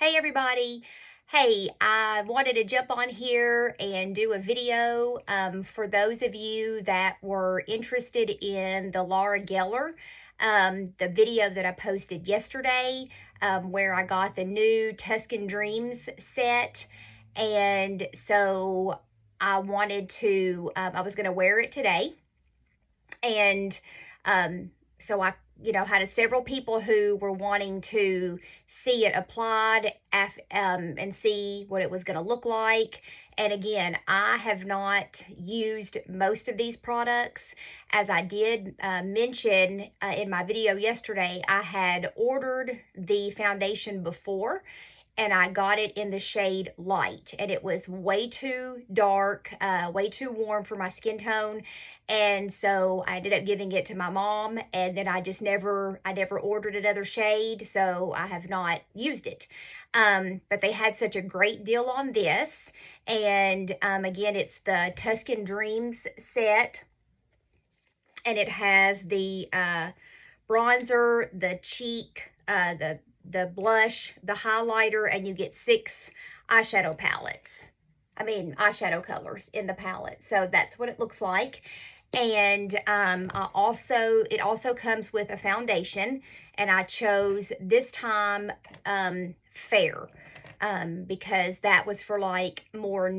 Hey everybody. Hey, I wanted to jump on here and do a video for those of you that were interested in the Laura Geller, the video that I posted yesterday, where I got the new Tuscan Dreams set. And so I wanted to, I was going to wear it today. And so I, had several people who were wanting to see it applied and see what it was going to look like. And again, I have not used most of these products. As I did mention in my video yesterday, I had ordered the foundation before and I got it in the shade light, and it was way too dark, way too warm for my skin tone. And so I ended up giving it to my mom, and then I never ordered another shade, so I have not used it. But they had such a great deal on this. And again, it's the Tuscan Dreams set, and it has the bronzer, the cheek, the blush, the highlighter, and you get 6 eyeshadow palettes. Eyeshadow colors in the palette. So that's what it looks like. And it also comes with a foundation, and I chose this time Fair, because that was for like more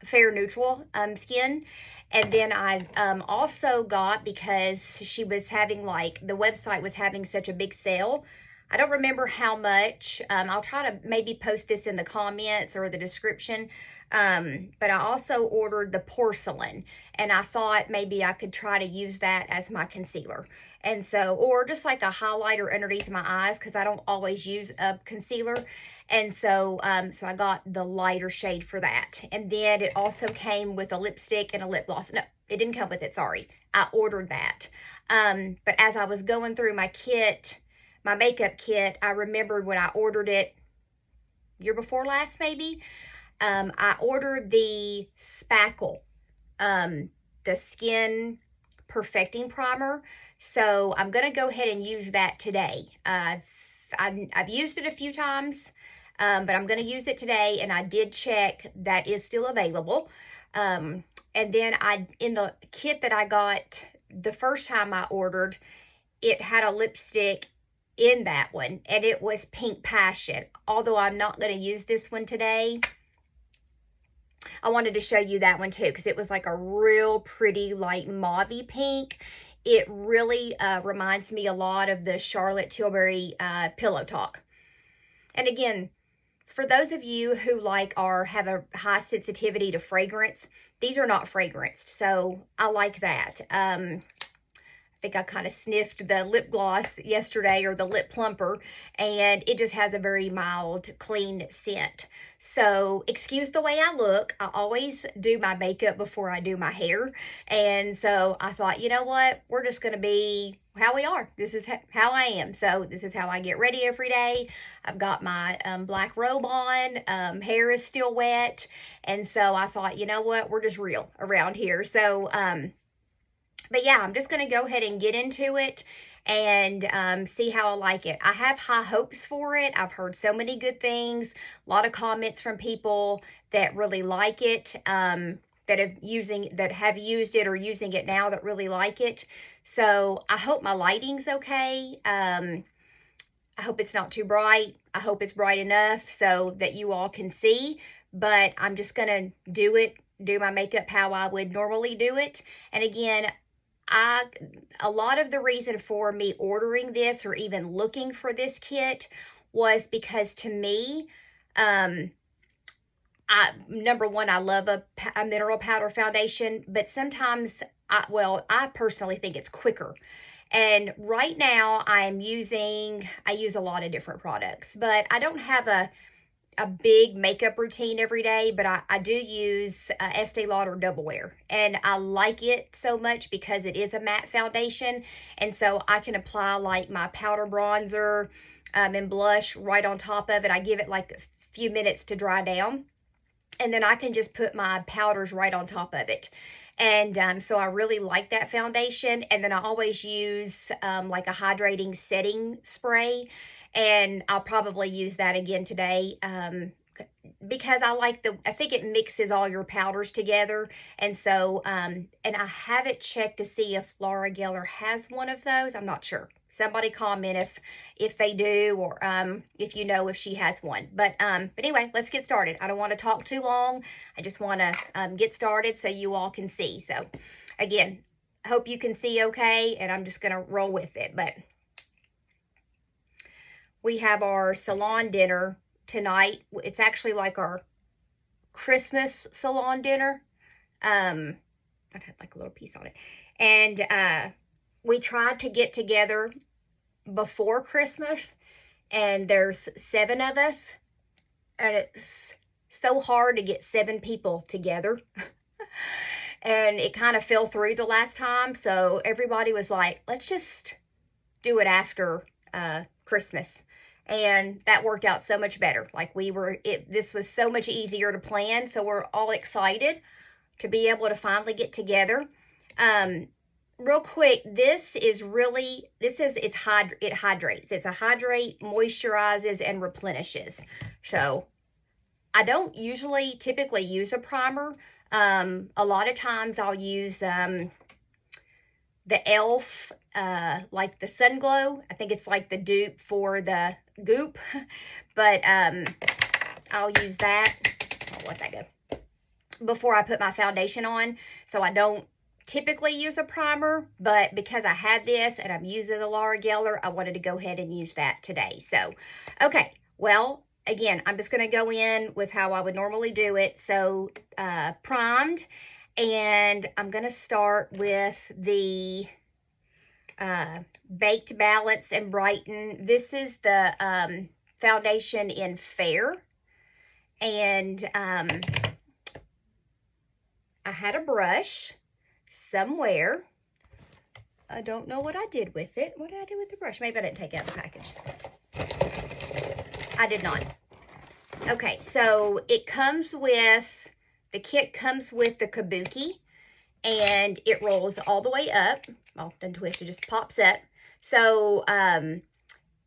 fair neutral skin. And then I also got, because she was having, like, the website was having such a big sale. I don't remember how much. I'll try to maybe post this in the comments or the description. But I also ordered the porcelain, and I thought maybe I could try to use that as my concealer. And so, or just like a highlighter underneath my eyes, because I don't always use a concealer. And so, so I got the lighter shade for that. And then it also came with a lipstick and a lip gloss. No, it didn't come with it, sorry. I ordered that. But as I was going through my kit, my makeup kit, I remembered when I ordered it, year before last maybe, I ordered the Spackle, the Skin Perfecting Primer. So I'm going to go ahead and use that today. I've used it a few times, but I'm going to use it today, and I did check that is still available. And then in the kit that I got the first time I ordered, it had a lipstick in that one, and it was Pink Passion. Although I'm not going to use this one today, I wanted to show you that one too, because it was like a real pretty, like, mauvey pink. It really reminds me a lot of the Charlotte Tilbury Pillow Talk. And again, for those of you who have a high sensitivity to fragrance, these are not fragranced, so I like that. I think I kind of sniffed the lip gloss yesterday, or the lip plumper, and it just has a very mild, clean scent. So excuse the way I look. I always do my makeup before I do my hair. And so I thought, you know what? We're just going to be how we are. This is how I am. So this is how I get ready every day. I've got my black robe on. Hair is still wet. And so I thought, you know what? We're just real around here. So, but yeah, I'm just going to go ahead and get into it and see how I like it. I have high hopes for it. I've heard so many good things, a lot of comments from people that really like it, that have used it or using it now that really like it. So I hope my lighting's okay. I hope it's not too bright. I hope it's bright enough so that you all can see, but I'm just going to do my makeup how I would normally do it. And again, a lot of the reason for me ordering this, or even looking for this kit, was because, to me, number one, I love a mineral powder foundation, but sometimes I personally think it's quicker. And right now I use a lot of different products, but I don't have a big makeup routine every day, but I do use Estee Lauder Double Wear, and I like it so much because it is a matte foundation, and so I can apply like my powder, bronzer, and blush right on top of it. I give it like a few minutes to dry down, and then I can just put my powders right on top of it. And so I really like that foundation. And then I always use like a hydrating setting spray. And I'll probably use that again today. Because I think it mixes all your powders together. And so, and I haven't checked to see if Laura Geller has one of those. I'm not sure. Somebody comment if they do, or if you know if she has one. But anyway, let's get started. I don't want to talk too long. I just want to get started so you all can see. So again, I hope you can see okay, and I'm just going to roll with it. But we have our salon dinner tonight. It's actually like our Christmas salon dinner. I had like a little piece on it. And we tried to get together before Christmas, and there's 7 of us, and it's so hard to get 7 people together. And it kind of fell through the last time, so everybody was like, let's just do it after Christmas. And that worked out so much better. Like this was so much easier to plan, so we're all excited to be able to finally get together. Real quick, it hydrates. It's a hydrate, moisturizes, and replenishes. So I don't typically use a primer. A lot of times I'll use the e.l.f. Like the Sun Glow. I think it's like the dupe for the Goop. But I'll use that. I'll let that go before I put my foundation on. So I don't typically use a primer, but because I had this and I'm using the Laura Geller, I wanted to go ahead and use that today. So, okay, well, again, I'm just going to go in with how I would normally do it. So, primed, and I'm going to start with the Baked Balance and Brighten. This is the foundation in Fair, and I had a brush somewhere. I don't know what I did with it. What did I do with the brush? Maybe I didn't take out the package. I did not. Okay, so the kit comes with the kabuki, and it rolls all the way up. Well, doesn't twist, it just pops up. So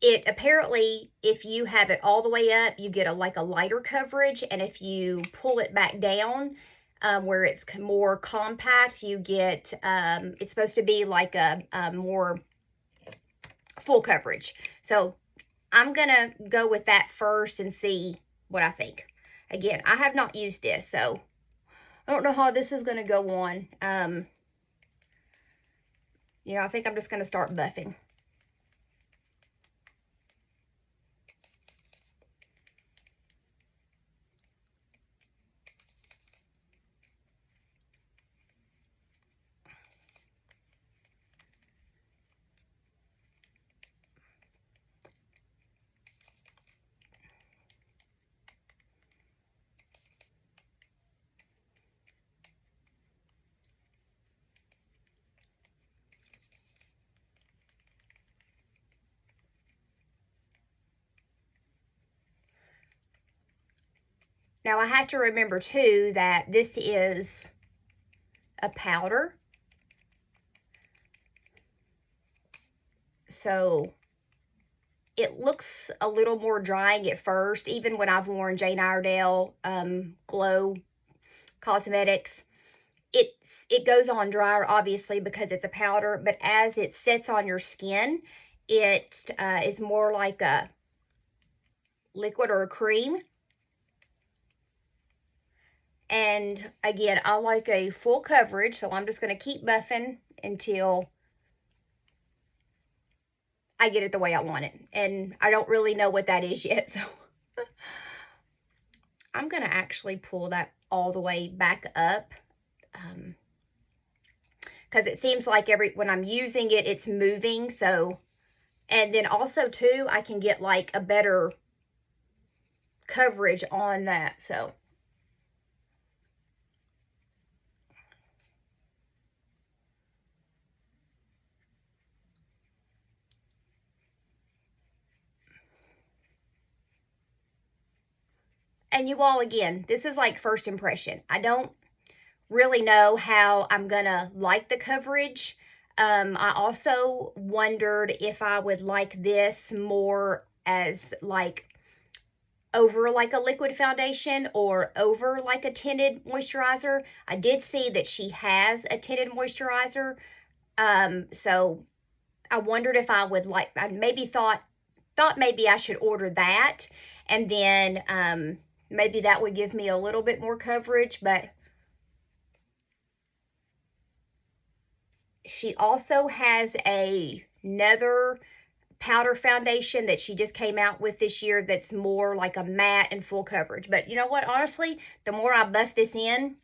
it apparently, if you have it all the way up, you get a lighter coverage, and if you pull it back down, where it's more compact, you get, it's supposed to be like a more full coverage. So I'm going to go with that first and see what I think. Again, I have not used this, so I don't know how this is going to go on. I think I'm just going to start buffing. Now, I have to remember, too, that this is a powder. So it looks a little more drying at first, even when I've worn Jane Iredale Glow Cosmetics. It goes on drier, obviously, because it's a powder, but as it sets on your skin, it is more like a liquid or a cream. And again, I like a full coverage, so I'm just going to keep buffing until I get it the way I want it. And I don't really know what that is yet, so I'm going to actually pull that all the way back up, because it seems like when I'm using it, it's moving. So, and then also too, I can get like a better coverage on that. So and you all, again, this is like first impression. I don't really know how I'm gonna like the coverage. I also wondered if I would like this more as like over like a liquid foundation or over like a tinted moisturizer. I did see that she has a tinted moisturizer. So I wondered if I would like, I maybe thought maybe I should order that, and then maybe that would give me a little bit more coverage. But she also has another powder foundation that she just came out with this year that's more like a matte and full coverage. But you know what? Honestly, the more I buff this in,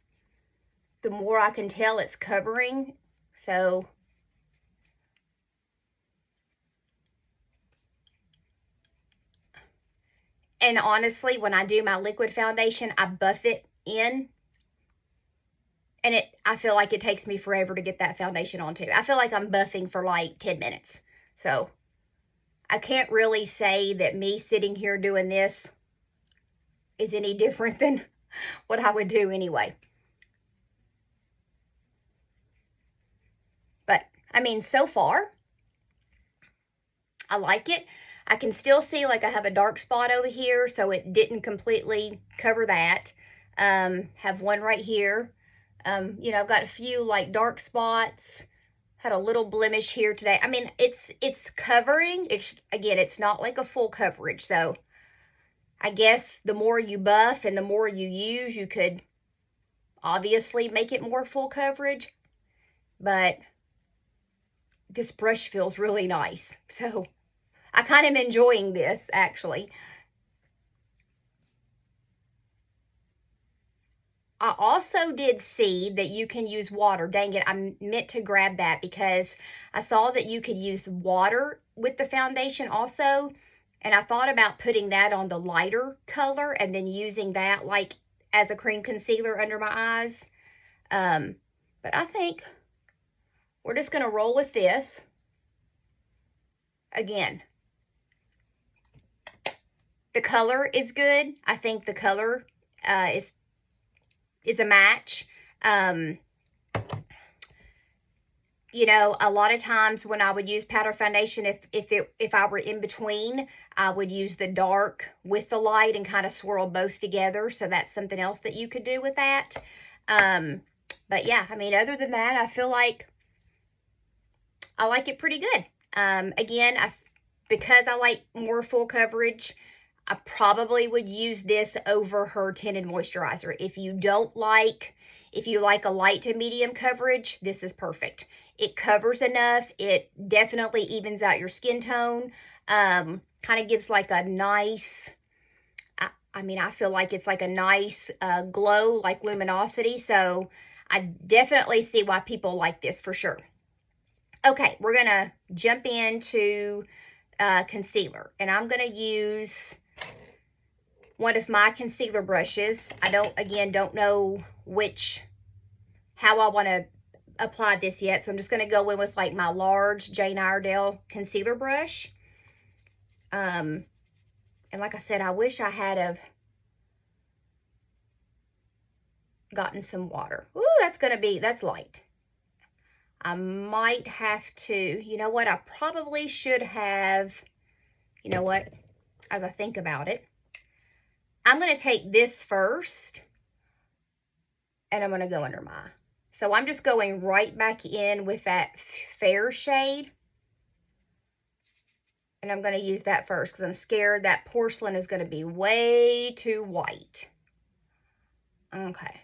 the more I can tell it's covering. So and honestly, when I do my liquid foundation, I buff it in. And I feel like it takes me forever to get that foundation on too. I feel like I'm buffing for like 10 minutes. So I can't really say that me sitting here doing this is any different than what I would do anyway. But I mean, so far, I like it. I can still see like I have a dark spot over here, so it didn't completely cover that. Have one right here. You know, I've got a few like dark spots. Had a little blemish here today. I mean, it's covering. Again, it's not like a full coverage. So I guess the more you buff and the more you use, you could obviously make it more full coverage. But this brush feels really nice. So I kind of am enjoying this, actually. I also did see that you can use water. Dang it, I meant to grab that because I saw that you could use water with the foundation also. And I thought about putting that on the lighter color and then using that like as a cream concealer under my eyes. But I think we're just going to roll with this. Again, the color is good. I think the color is a match. You know, a lot of times when I would use powder foundation, if I were in between, I would use the dark with the light and kind of swirl both together. So that's something else that you could do with that. But yeah, I mean, other than that, I feel like I like it pretty good. Again, because I like more full coverage, I probably would use this over her tinted moisturizer. If you like a light to medium coverage, this is perfect. It covers enough. It definitely evens out your skin tone. Kind of gives like a nice, I mean, I feel like it's like a nice glow, like luminosity. So I definitely see why people like this for sure. Okay, we're going to jump into concealer. And I'm going to use one of my concealer brushes. I don't know how I want to apply this yet. So I'm just going to go in with like my large Jane Iredale concealer brush. And like I said, I wish I had have gotten some water. Ooh, that's light. I might have to, you know what, I probably should have, you know what, as I think about it, I'm going to take this first, and I'm going to go under my eye. So I'm just going right back in with that fair shade, and I'm going to use that first because I'm scared that porcelain is going to be way too white. Okay.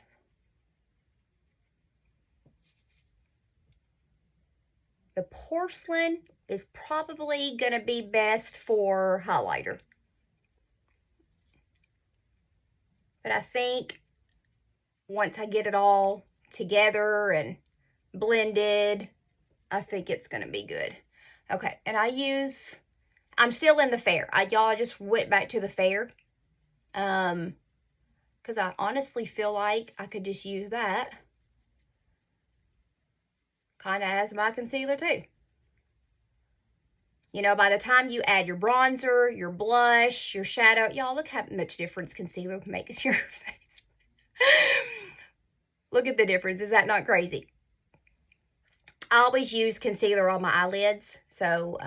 The porcelain is probably going to be best for highlighter. But I think once I get it all together and blended, I think it's going to be good. Okay, and I'm still in the fair. Y'all just went back to the fair. Because I honestly feel like I could just use that kind of as my concealer too. You know, by the time you add your bronzer, your blush, your shadow, y'all look how much difference concealer makes to your face. Look at the difference. Is that not crazy? I always use concealer on my eyelids. So,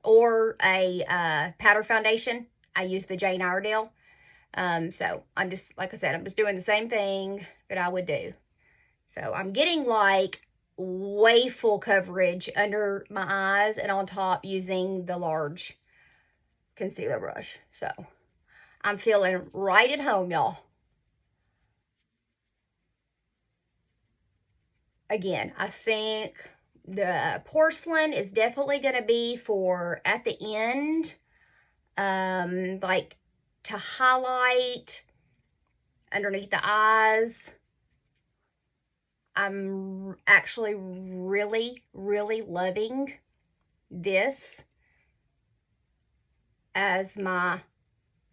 or a powder foundation, I use the Jane Iredale. So I'm just, like I said, I'm just doing the same thing that I would do. So I'm getting like way full coverage under my eyes and on top using the large concealer brush. So I'm feeling right at home, y'all. Again, I think the porcelain is definitely going to be for at the end, like to highlight underneath the eyes. I'm actually really, really loving this as my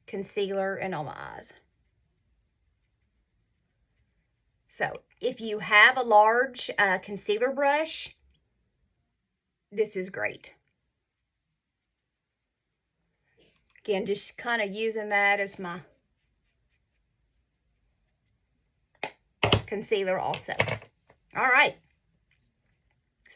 concealer and on my eyes. So if you have a large concealer brush, this is great. Again, just kind of using that as my concealer also. All right.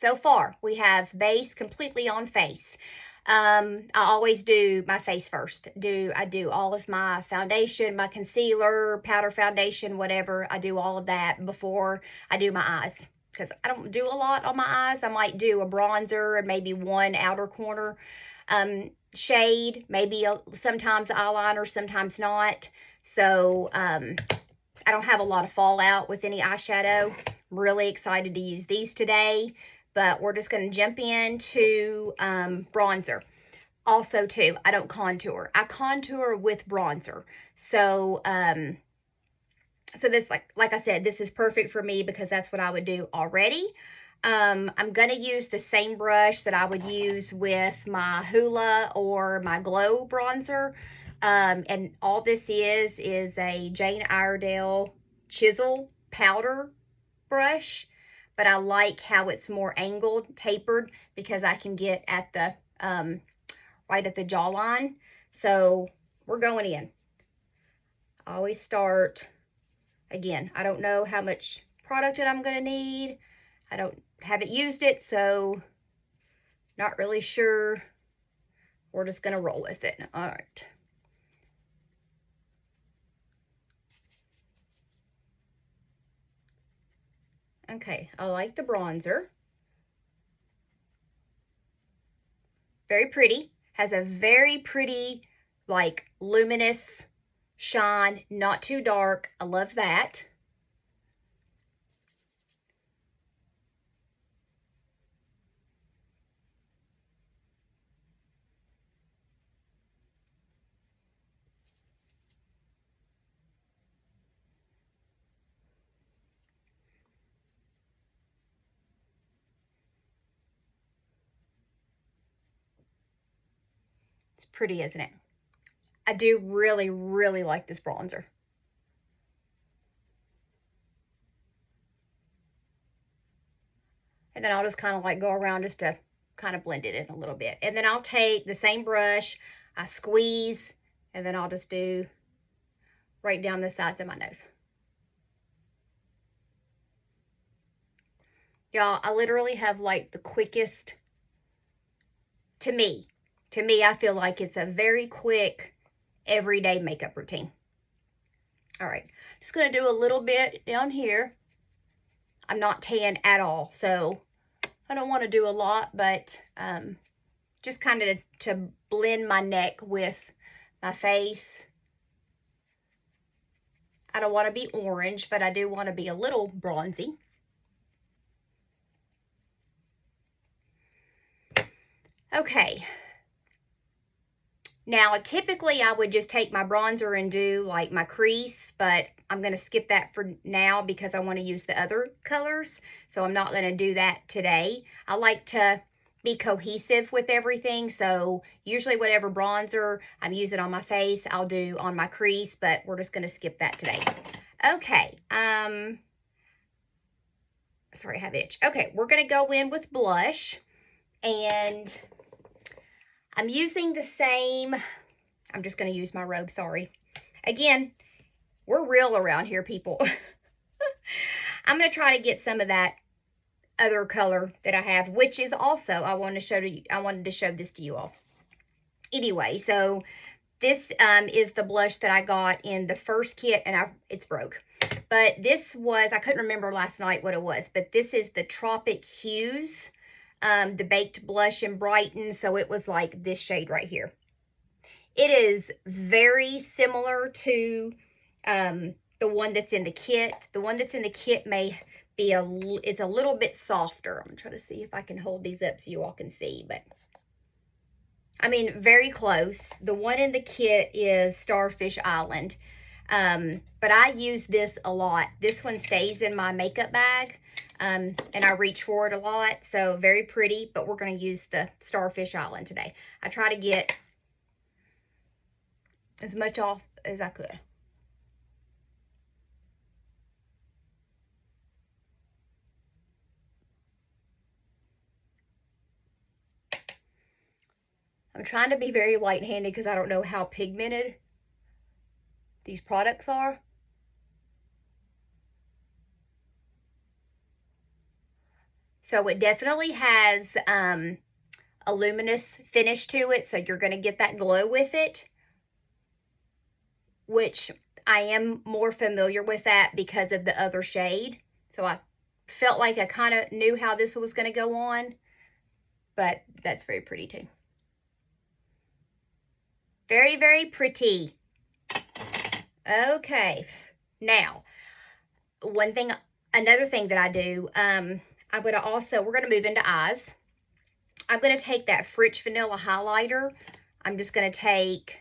So far, we have base completely on face. I always do my face first. I do all of my foundation, my concealer, powder foundation, whatever. I do all of that before I do my eyes. Because I don't do a lot on my eyes. I might do a bronzer and maybe one outer corner shade. Maybe sometimes eyeliner, sometimes not. So I don't have a lot of fallout with any eyeshadow. I'm really excited to use these today. But we're just going to jump into bronzer. Also, too, I don't contour. I contour with bronzer. So, so this, like I said, this is perfect for me because that's what I would do already. I'm going to use the same brush that I would use with my Hoola or my Glow bronzer. And all this is a Jane Iredale chisel powder brush. But I like how it's more angled, tapered, because I can get at the, right at the jawline. So we're going in. I always start, again, I don't know how much product that I'm going to need. I haven't used it, so not really sure. We're just going to roll with it. All right. Okay, I like the bronzer. Very pretty. Has a very pretty, like, luminous shine. Not too dark. I love that. It's pretty, isn't it? I do really, really like this bronzer. And then I'll just kind of like go around just to kind of blend it in a little bit. And then I'll take the same brush, I squeeze, and then I'll just do right down the sides of my nose. Y'all, I literally have like the quickest, to me, I feel like it's a very quick, everyday makeup routine. All right, just gonna do a little bit down here. I'm not tan at all, so I don't want to do a lot, but just kind of to blend my neck with my face. I don't want to be orange, but I do want to be a little bronzy. Okay. Now, typically I would just take my bronzer and do like my crease, but I'm going to skip that for now because I want to use the other colors. So I'm not going to do that today. I like to be cohesive with everything. So usually whatever bronzer I'm using on my face, I'll do on my crease, but we're just going to skip that today. Okay. Sorry, I have itch. Okay, we're going to go in with blush, and I'm using the same, I'm just going to use my robe, sorry. Again, we're real around here, people. I'm going to try to get some of that other color that I have, which is also, I wanted to show this to you all. Anyway, so this is the blush that I got in the first kit, and it's broke. But this was, I couldn't remember last night what it was, but this is the Tropic Hues, the Baked Blush and Brighten. So it was like this shade right here. It is very similar to the one that's in the kit. The one that's in the kit may be it's a little bit softer. I'm gonna try to see if I can hold these up so you all can see, but I mean, very close. The one in the kit is Starfish Island. But I use this a lot. This one stays in my makeup bag, and I reach for it a lot. So very pretty, but we're going to use the Starfish Island today. I try to get as much off as I could. I'm trying to be very light-handed because I don't know how pigmented these products are. So it definitely has a luminous finish to it, so you're going to get that glow with it, which I am more familiar with that because of the other shade. So I felt like I kind of knew how this was going to go on, but that's very pretty too. Very, very pretty. Okay, now, another thing that I do, we're going to move into eyes. I'm going to take that Fritch Vanilla Highlighter. I'm just going to take,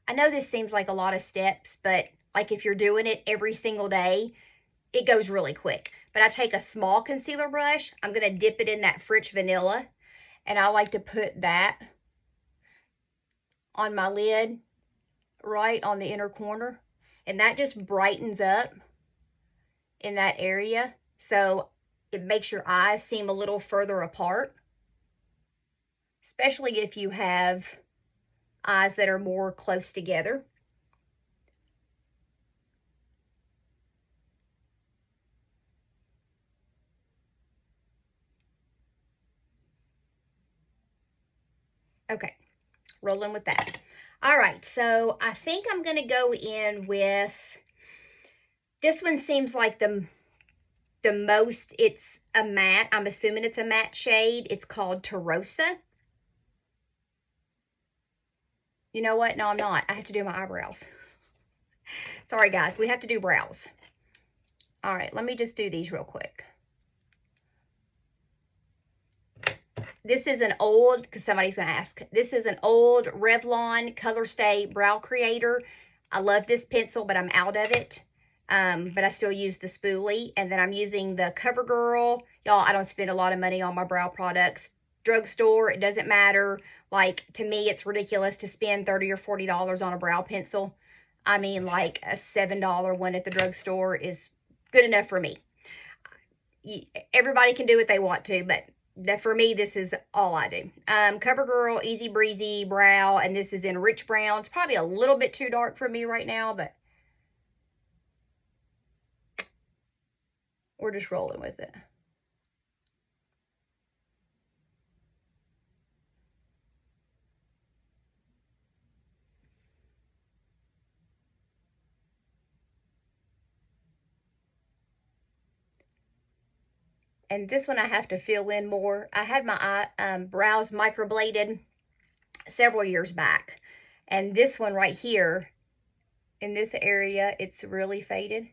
I know this seems like a lot of steps, but like if you're doing it every single day, it goes really quick. But I take a small concealer brush. I'm going to dip it in that Fritch Vanilla, and I like to put that on my lid, right on the inner corner. And that just brightens up in that area. So it makes your eyes seem a little further apart, especially if you have eyes that are more close together. Okay, rolling with that. All right, so I think I'm going to go in with, this one seems like the most, it's a matte. I'm assuming it's a matte shade. It's called Tarosa. You know what? No, I'm not. I have to do my eyebrows. Sorry, guys. We have to do brows. All right, let me just do these real quick. This is an old, because somebody's going to ask, this is an old Revlon Color Stay Brow Creator. I love this pencil, but I'm out of it. But I still use the spoolie. And then I'm using the CoverGirl. Y'all, I don't spend a lot of money on my brow products. Drugstore, it doesn't matter. Like, to me, it's ridiculous to spend $30 or $40 on a brow pencil. I mean, like, a $7 one at the drugstore is good enough for me. Everybody can do what they want to, but for me, this is all I do. CoverGirl Easy Breezy Brow, and this is in Rich Brown. It's probably a little bit too dark for me right now, but we're just rolling with it. And this one I have to fill in more. I had my brows microbladed several years back. And this one right here, in this area, it's really faded.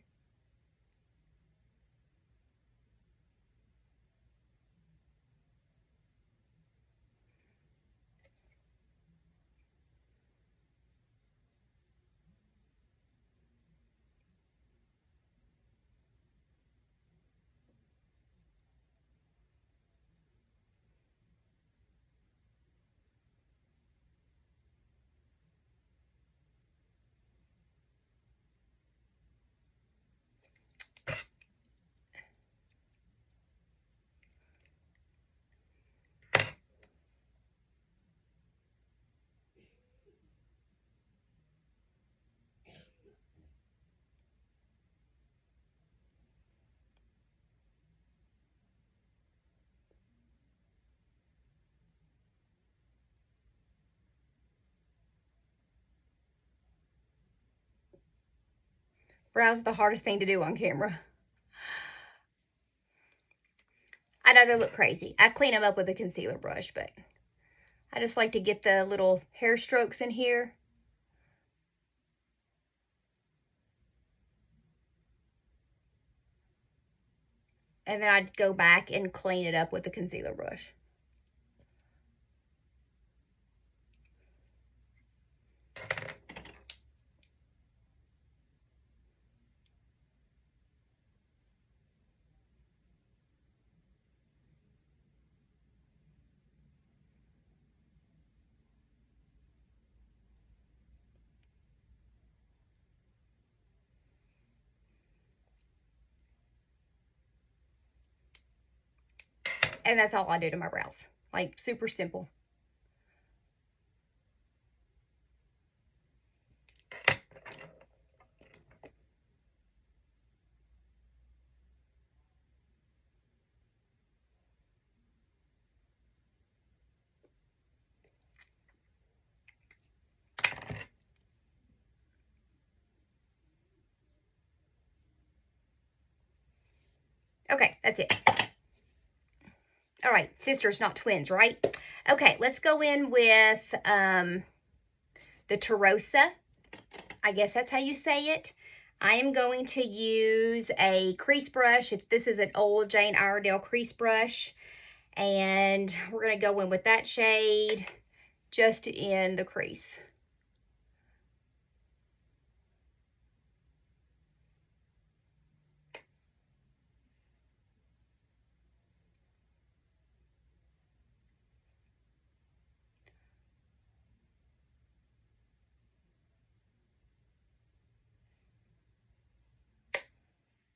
Brows are the hardest thing to do on camera. I know they look crazy. I clean them up with a concealer brush, but I just like to get the little hair strokes in here. And then I'd go back and clean it up with the concealer brush. And that's all I do to my brows. Like, super simple. Okay, that's it. All right, sisters, not twins, right? Okay, let's go in with the Tarosa. I guess that's how you say it. I am going to use a crease brush. If this is an old Jane Iredale crease brush. And we're going to go in with that shade just in the crease.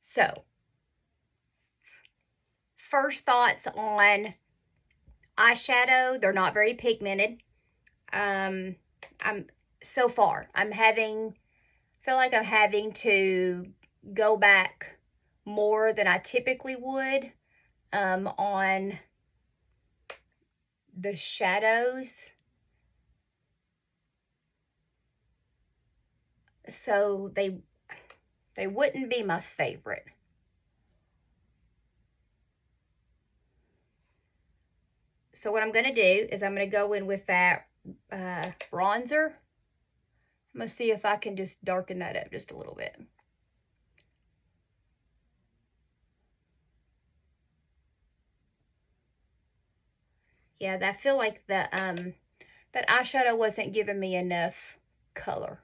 So, first thoughts on eyeshadow. They're not very pigmented. I'm so far, feel like I'm having to go back more than I typically would on the shadows. So they wouldn't be my favorite. So what I'm going to do is I'm going to go in with that bronzer. I'm going to see if I can just darken that up just a little bit. Yeah, I feel like the that eyeshadow wasn't giving me enough color.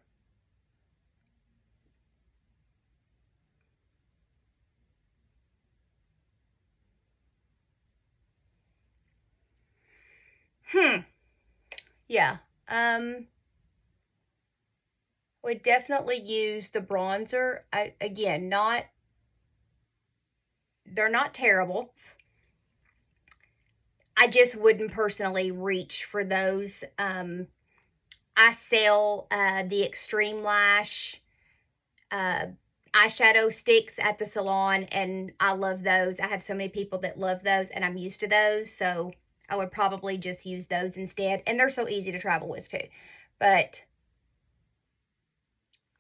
Yeah. Would definitely use the bronzer. Again, they're not terrible. I just wouldn't personally reach for those. I sell the Extreme Lash eyeshadow sticks at the salon, and I love those. I have so many people that love those, and I'm used to those, so I would probably just use those instead. And they're so easy to travel with too. But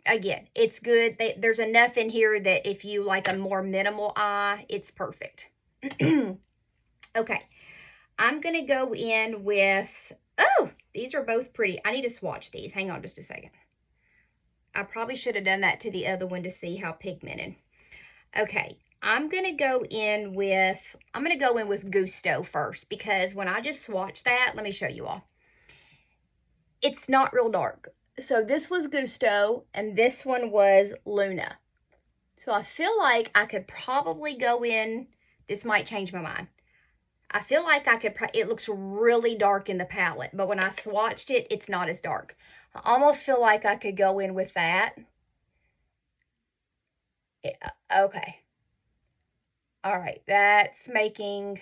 again, it's good. There's enough in here that if you like a more minimal eye, it's perfect. Okay, I'm going to go in with, oh, these are both pretty. I need to swatch these. Hang on just a second. I probably should have done that to the other one to see how pigmented. Okay, I'm going to go in with Gusto first, because when I just swatched that, let me show you all. It's not real dark. So this was Gusto, and this one was Luna. So I feel like I could probably go in, this might change my mind. I feel like I could, it looks really dark in the palette, but when I swatched it, it's not as dark. I almost feel like I could go in with that. Yeah, okay. All right, that's making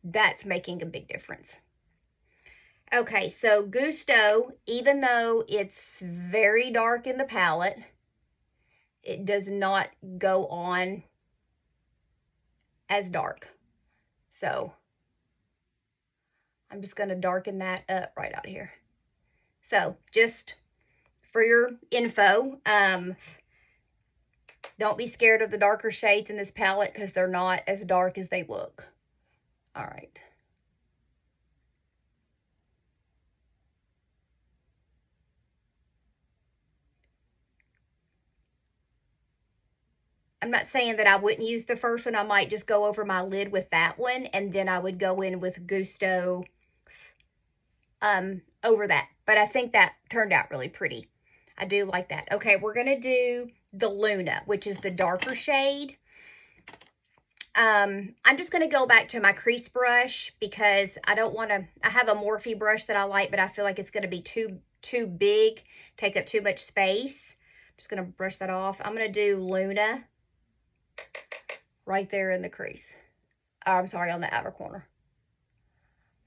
a big difference. Okay, so Gusto, even though it's very dark in the palette, it does not go on as dark. So I'm just going to darken that up right out here. So just for your info, Don't be scared of the darker shades in this palette because they're not as dark as they look. All right. I'm not saying that I wouldn't use the first one. I might just go over my lid with that one, and then I would go in with Gusto over that. But I think that turned out really pretty. I do like that. Okay, we're going to do the Luna, which is the darker shade. I'm just going to go back to my crease brush because I don't want to, I have a Morphe brush that I like, but I feel like it's going to be too big, take up too much space. I'm just going to brush that off. I'm going to do Luna right there in the crease. Oh, I'm sorry, on the outer corner.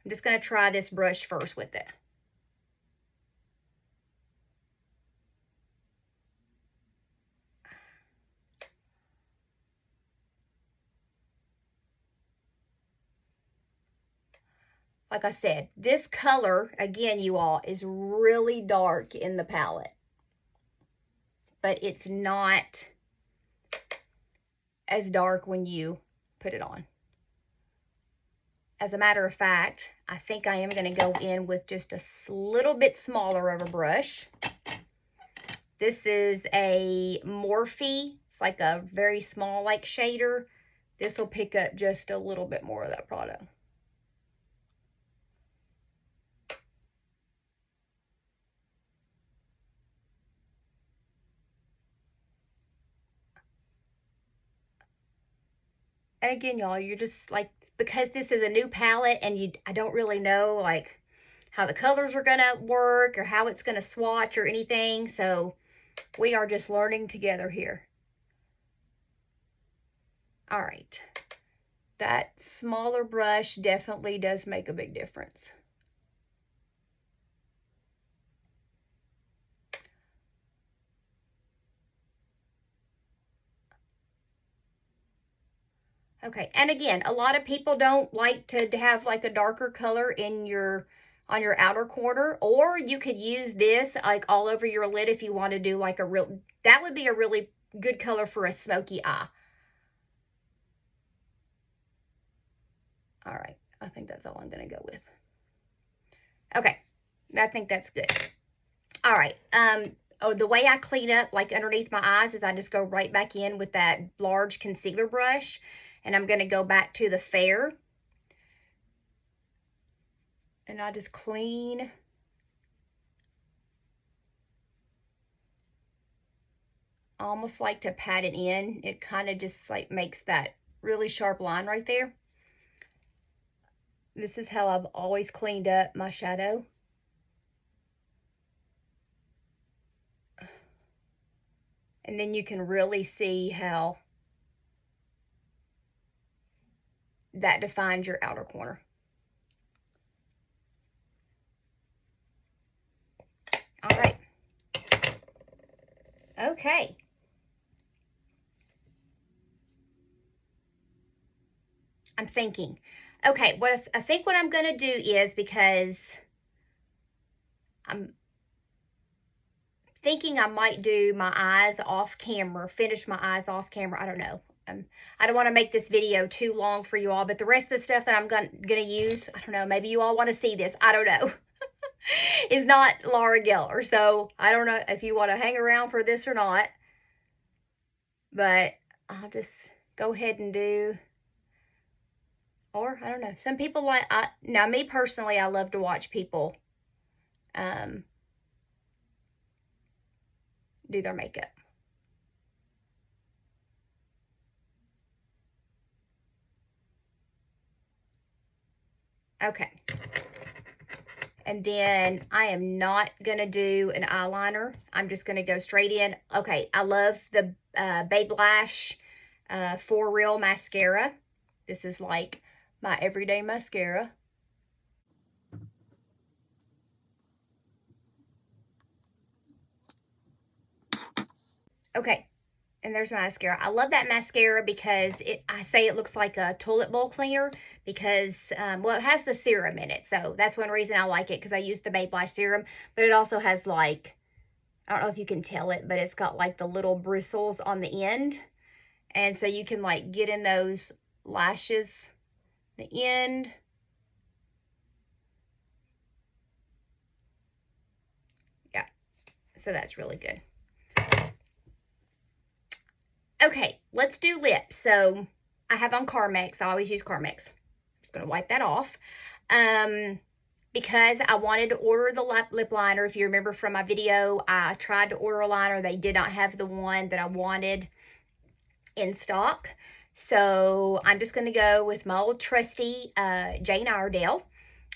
I'm just going to try this brush first with it. Like I said, this color, again, you all, is really dark in the palette. But it's not as dark when you put it on. As a matter of fact, I think I am going to go in with just a little bit smaller of a brush. This is a Morphe. It's like a very small like shader. This will pick up just a little bit more of that product. And again, y'all, you're just like, because this is a new palette and I don't really know like how the colors are gonna work or how it's gonna swatch or anything. So we are just learning together here. All right. That smaller brush definitely does make a big difference. Okay, and again, a lot of people don't like to have like a darker color in on your outer corner, or you could use this like all over your lid if you want to do like that would be a really good color for a smoky eye. All right, I think that's all I'm going to go with. Okay, I think that's good. All right, oh, the way I clean up like underneath my eyes is I just go right back in with that large concealer brush. And I'm going to go back to the Fair. And I just clean. I almost like to pat it in. It kind of just like makes that really sharp line right there. This is how I've always cleaned up my shadow. And then you can really see how that defines your outer corner. All right. Okay. I'm thinking. Okay, I think what I'm going to do is, because I'm thinking I might do my eyes off camera, finish my eyes off camera. I don't know. I don't want to make this video too long for you all, but the rest of the stuff that I'm going to use, I don't know, maybe you all want to see this. I don't know. Is not Laura Geller. So I don't know if you want to hang around for this or not. But I'll just go ahead and do, or I don't know. Some people like, now me personally, I love to watch people do their makeup. Okay. And then I am not going to do an eyeliner. I'm just going to go straight in. Okay, I love the Babe Lash For Real mascara. This is like my everyday mascara. Okay, and there's my mascara. I love that mascara because I say it looks like a toilet bowl cleaner because, well, it has the serum in it. So that's one reason I like it, because I use the Babe Lash serum. But it also has like I don't know if you can tell it, but it's got like the little bristles on the end. And so you can like get in those lashes, the end. Yeah, so that's really good. Okay, let's do lips. So I have on Carmex. I always use Carmex. I'm just going to wipe that off. Because I wanted to order the lip liner. If you remember from my video, I tried to order a liner. They did not have the one that I wanted in stock. So I'm just going to go with my old trusty Jane Iredale.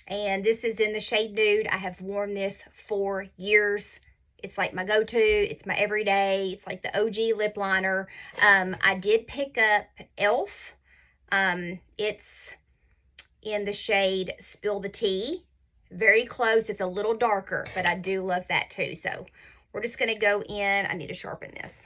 And this is in the shade Nude. I have worn this for years. It's like my go-to. It's my everyday. It's like the OG lip liner. I did pick up e.l.f. It's in the shade Spill the Tea. Very close. It's a little darker, but I do love that too. So we're just going to go in. I need to sharpen this.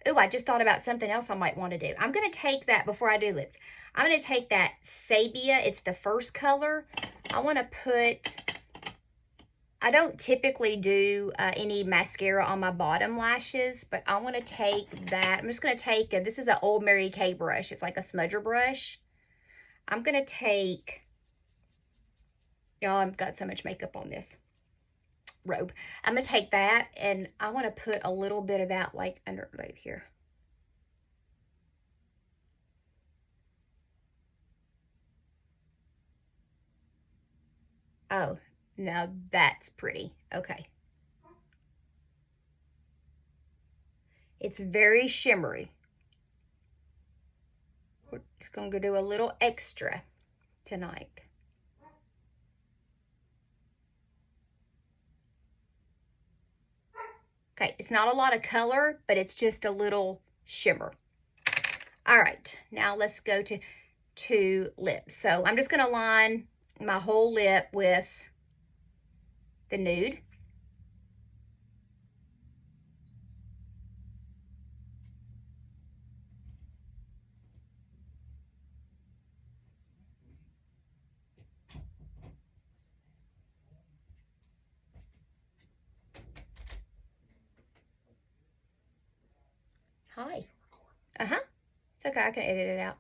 Oh, I just thought about something else I might want to do. I'm going to take that before I do lips. I'm going to take that Sabia. It's the first color. I want to put... I don't typically do any mascara on my bottom lashes, but I want to take that. I'm just going to take, this is an old Mary Kay brush. It's like a smudger brush. I'm going to take, y'all, I've got so much makeup on this robe. I'm going to take that, and I want to put a little bit of that like under right here. Oh, now that's pretty. Okay. It's very shimmery. We're just going to do a little extra tonight. Okay, it's not a lot of color, but it's just a little shimmer. All right, now let's go to lips. So I'm just going to line my whole lip with the nude. Hi. Uh-huh. It's okay, I can edit it out.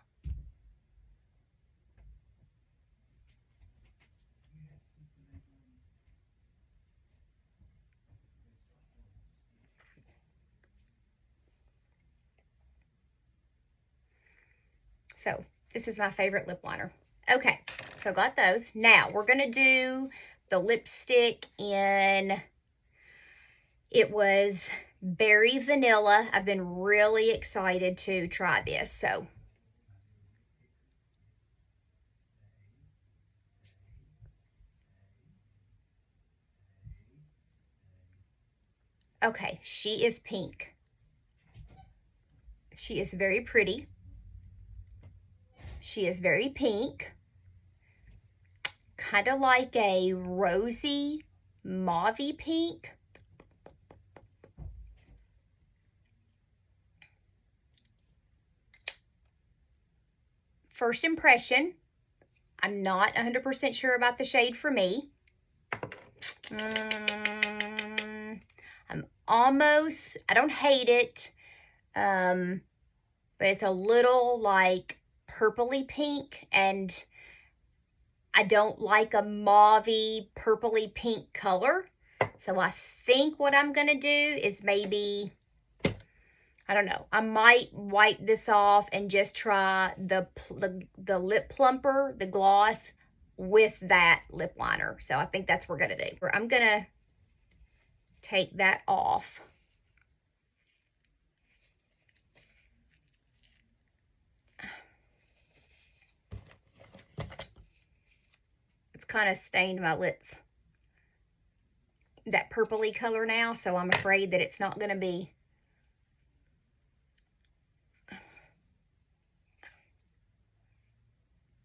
So this is my favorite lip liner. Okay, so got those. Now we're gonna do the lipstick in, it was Berry Vanilla. I've been really excited to try this. So okay, she is pink. She is very pretty. She is very pink. Kind of like a rosy, mauvey pink. First impression, I'm not 100% sure about the shade for me. I'm almost, I don't hate it, but it's a little like purpley pink, and I don't like a mauvey purpley pink color. So I think what I'm going to do is maybe, I don't know, I might wipe this off and just try the lip plumper, the gloss, with that lip liner. So I think that's what we're going to do. I'm going to take that off. It's kind of stained my lips that purpley color now, so I'm afraid that it's not going to be.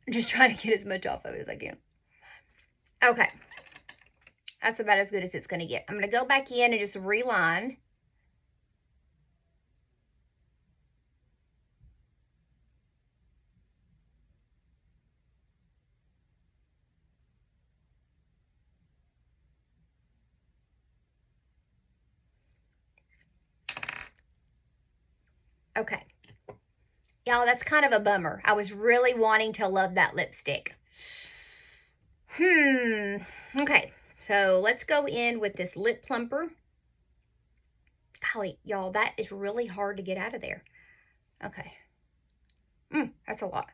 I'm just trying to get as much off of it as I can. Okay. That's about as good as it's going to get. I'm going to go back in and just reline. Okay. Y'all, that's kind of a bummer. I was really wanting to love that lipstick. Okay, so let's go in with this lip plumper. Golly, y'all, that is really hard to get out of there. Okay. That's a lot.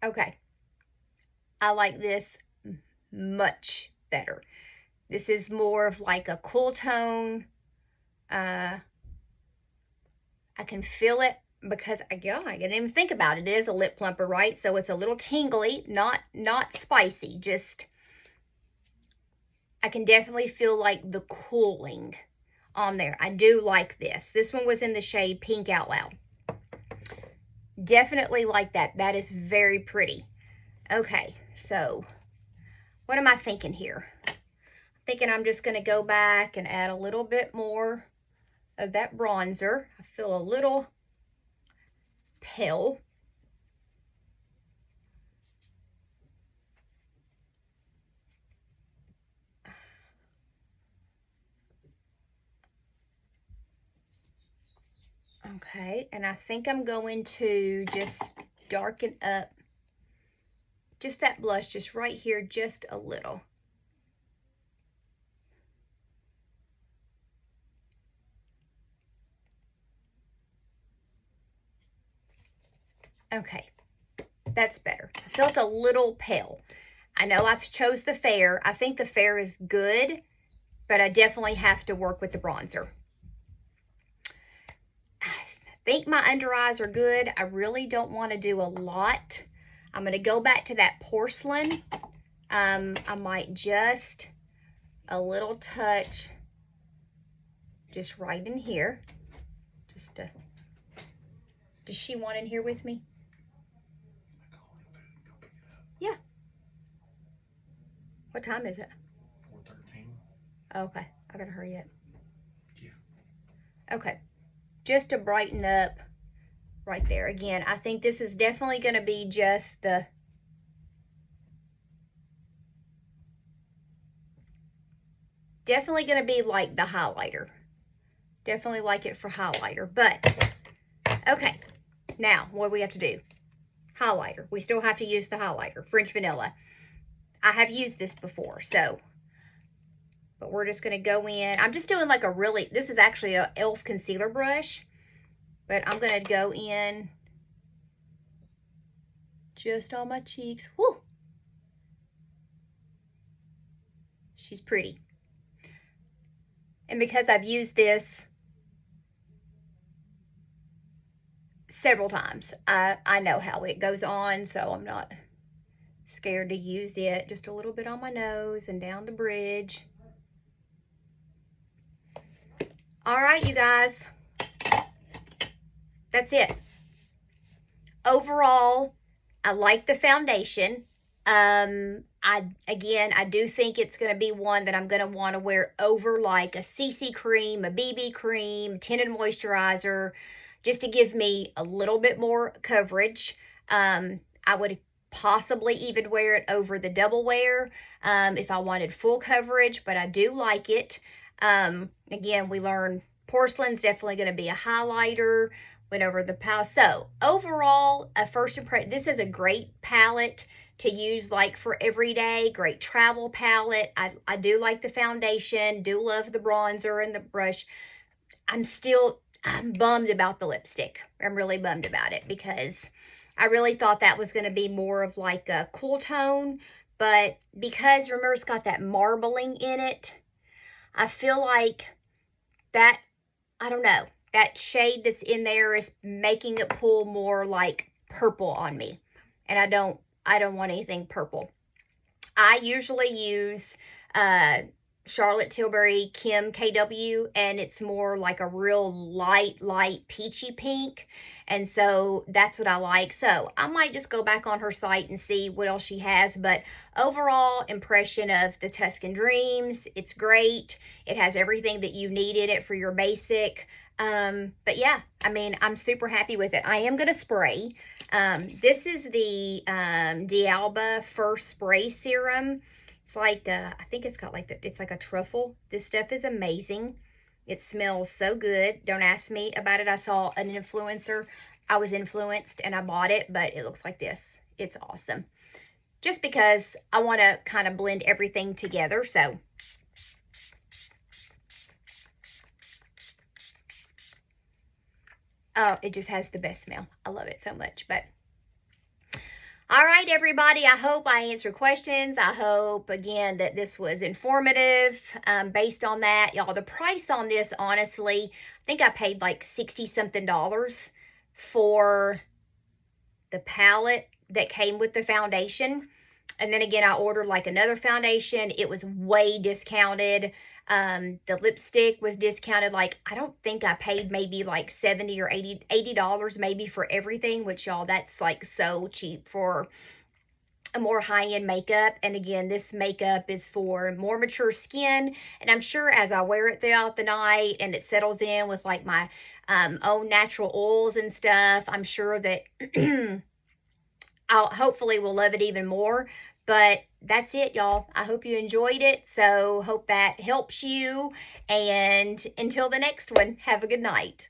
Okay. I like this much better. This is more of like a cool tone. I can feel it because I didn't even think about it. It is a lip plumper, right? So it's a little tingly, not spicy. Just I can definitely feel like the cooling on there. I do like this. This one was in the shade Pink Out Loud. Definitely like that. That is very pretty. Okay, so what am I thinking here? I'm thinking I'm just going to go back and add a little bit more of that bronzer. I feel a little pale. Okay, and I think I'm going to just darken up just that blush, just right here, just a little. Okay, that's better. I felt a little pale. I know I've chose the Fair. I think the Fair is good, but I definitely have to work with the bronzer. I think my under eyes are good. I really don't want to do a lot. I'm going to go back to that porcelain. I might just a little touch just right in here. Just to, does she want in here with me? Yeah. What time is it? 4:13. Okay, I gotta hurry up. Yeah. Okay, just to brighten up right there. Again, I think this is definitely gonna be just the definitely gonna be like the highlighter. Definitely like it for highlighter, but okay. Now, what do we have to do? Highlighter. We still have to use the highlighter, French Vanilla. I have used this before, so, but we're just going to go in. I'm just doing like a really, this is actually a e.l.f. concealer brush, but I'm going to go in just on my cheeks. Whoo! She's pretty. And because I've used this several times, I know how it goes on, so I'm not scared to use it. Just a little bit on my nose and down the bridge. All right, you guys. That's it. Overall, I like the foundation. I do think it's going to be one that I'm going to want to wear over like a CC cream, a BB cream, tinted moisturizer, just to give me a little bit more coverage. I would possibly even wear it over the double wear if I wanted full coverage, but I do like it. Again, we learned porcelain's definitely going to be a highlighter. Went over the palette. So overall, a first impression, this is a great palette to use like for everyday, great travel palette. I do like the foundation, do love the bronzer and the brush. I'm bummed about the lipstick. I'm really bummed about it because I really thought that was going to be more of like a cool tone, but because remember it's got that marbling in it, I feel like that, I don't know, that shade that's in there is making it pull more like purple on me. And I don't want anything purple. I usually use Charlotte Tilbury Kim KW, and it's more like a real light peachy pink. And so that's what I like. So I might just go back on her site and see what else she has. But overall impression of the Tuscan Dreams, it's great. It has everything that you need in it for your basic. But yeah, I mean, I'm super happy with it. I am going to spray. This is the D'Alba First Spray Serum. It's like, I think it's got like, it's like a truffle. This stuff is amazing. It smells so good. Don't ask me about it. I saw an influencer. I was influenced and I bought it, but it looks like this. It's awesome. Just because I want to kind of blend everything together. So, oh, it just has the best smell. I love it so much. But all right, everybody, I hope I answered questions. I hope, again, that this was informative based on that. Y'all, the price on this, honestly, I think I paid like $60-something for the palette that came with the foundation. And then again, I ordered like another foundation. It was way discounted. The lipstick was discounted. Like, I don't think I paid maybe like $70 or $80 maybe for everything, which y'all, that's like so cheap for a more high-end makeup. And again, this makeup is for more mature skin. And I'm sure as I wear it throughout the night and it settles in with like my own natural oils and stuff, I'm sure that I'll hopefully will love it even more. But that's it, y'all. I hope you enjoyed it. So hope that helps you. And until the next one, have a good night.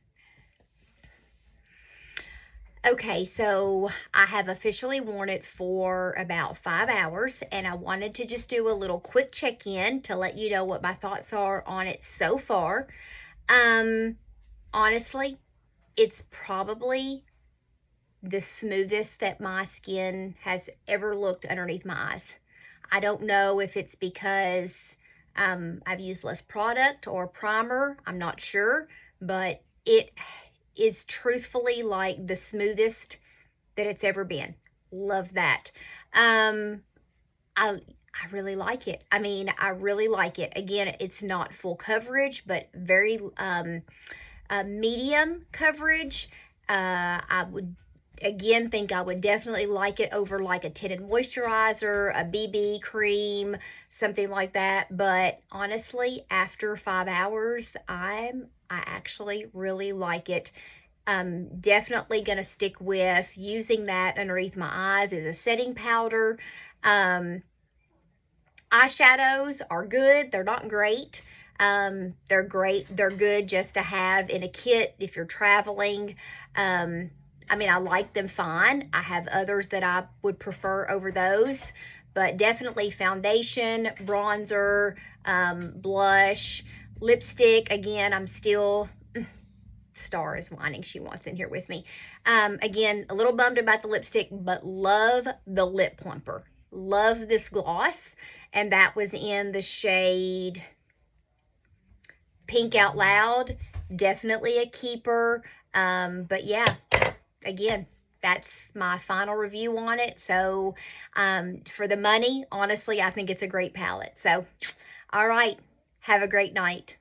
Okay, so I have officially worn it for about 5 hours, and I wanted to just do a little quick check-in to let you know what my thoughts are on it so far. Honestly, it's probably the smoothest that my skin has ever looked underneath my eyes. I don't know if it's because I've used less product or primer. I'm not sure, but it is truthfully like the smoothest that it's ever been. Love that. I really like it. I mean, I really like it. Again, it's not full coverage, but very medium coverage. I would again think I would definitely like it over like a tinted moisturizer, a BB cream, something like that. But honestly, after 5 hours, I actually really like it. I'm definitely going to stick with using that underneath my eyes as a setting powder. Eyeshadows are good. They're not great. They're great. They're good just to have in a kit if you're traveling. I mean, I like them fine. I have others that I would prefer over those, but definitely foundation, bronzer, blush, lipstick. Again, I'm still, Star is whining. She wants in here with me. Again, a little bummed about the lipstick, but love the lip plumper. Love this gloss, and that was in the shade Pink Out Loud. Definitely a keeper. But yeah, again, that's my final review on it. So for the money, honestly, I think it's a great palette. So, all right, have a great night.